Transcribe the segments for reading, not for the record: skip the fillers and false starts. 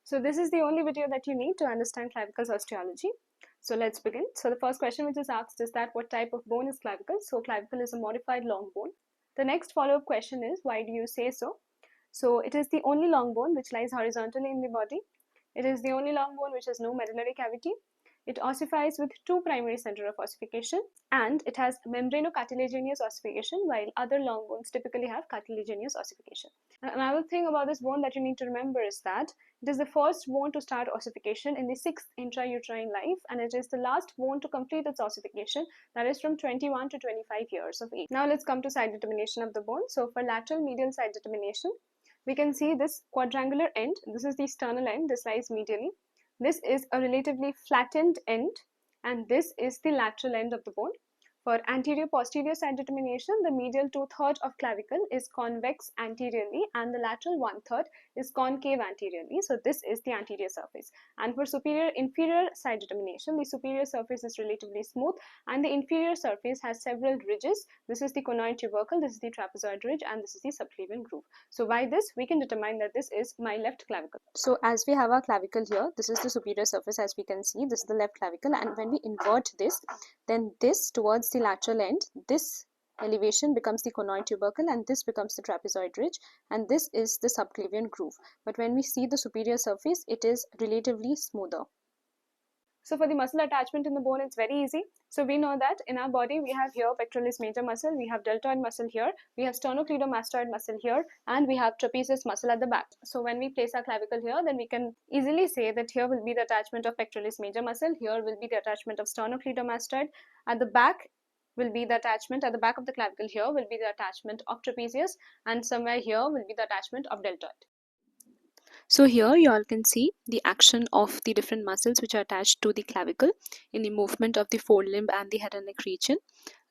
So this is the only video that you need to understand clavicle's osteology. So let's begin. So the first question which is asked is that what type of bone is clavicle? So clavicle is a modified long bone. The next follow-up question is why do you say so? So it is the only long bone which lies horizontally in the body. It is the only long bone which has no medullary cavity. It ossifies with two primary centers of ossification, and it has membranocartilaginous ossification, while other long bones typically have cartilaginous ossification. And another thing about this bone that you need to remember is that it is the first bone to start ossification in the 6th intrauterine life, and it is the last bone to complete its ossification, that is from 21 to 25 years of age. Now let's come to side determination of the bone. So for lateral medial side determination, we can see this quadrangular end. This is the sternal end. This lies medially. This is a relatively flattened end, and this is the lateral end of the bone. For anterior-posterior side determination, the medial 2/3 of clavicle is convex anteriorly and the lateral 1/3 is concave anteriorly. So this is the anterior surface. And for superior-inferior side determination, the superior surface is relatively smooth and the inferior surface has several ridges. This is the conoid tubercle, this is the trapezoid ridge, and this is the subclavian groove. So by this, we can determine that this is my left clavicle. So as we have our clavicle here, this is the superior surface as we can see, this is the left clavicle, and when we invert this, then this towards the lateral end, this elevation becomes the conoid tubercle and this becomes the trapezoid ridge, and this is the subclavian groove. But when we see the superior surface, it is relatively smoother. So for the muscle attachment in the bone, it's very easy. So we know that in our body, we have here pectoralis major muscle, we have deltoid muscle here, we have sternocleidomastoid muscle here, and we have trapezius muscle at the back. So when we place our clavicle here, then we can easily say that here will be the attachment of pectoralis major muscle, here will be the attachment of sternocleidomastoid, at the back will be the attachment, at the back of the clavicle here will be the attachment of trapezius, and somewhere here will be the attachment of deltoid. So here you all can see the action of the different muscles which are attached to the clavicle in the movement of the forelimb and the head and neck region,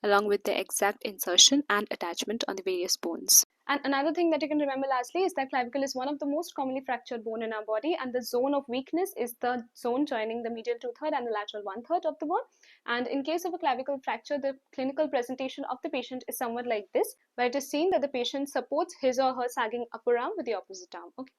along with the exact insertion and attachment on the various bones. And another thing that you can remember lastly is that clavicle is one of the most commonly fractured bone in our body, and the zone of weakness is the zone joining the medial 2/3 and the lateral 1/3 of the bone. And in case of a clavicle fracture, the clinical presentation of the patient is somewhat like this, where it is seen that the patient supports his or her sagging upper arm with the opposite arm. Okay.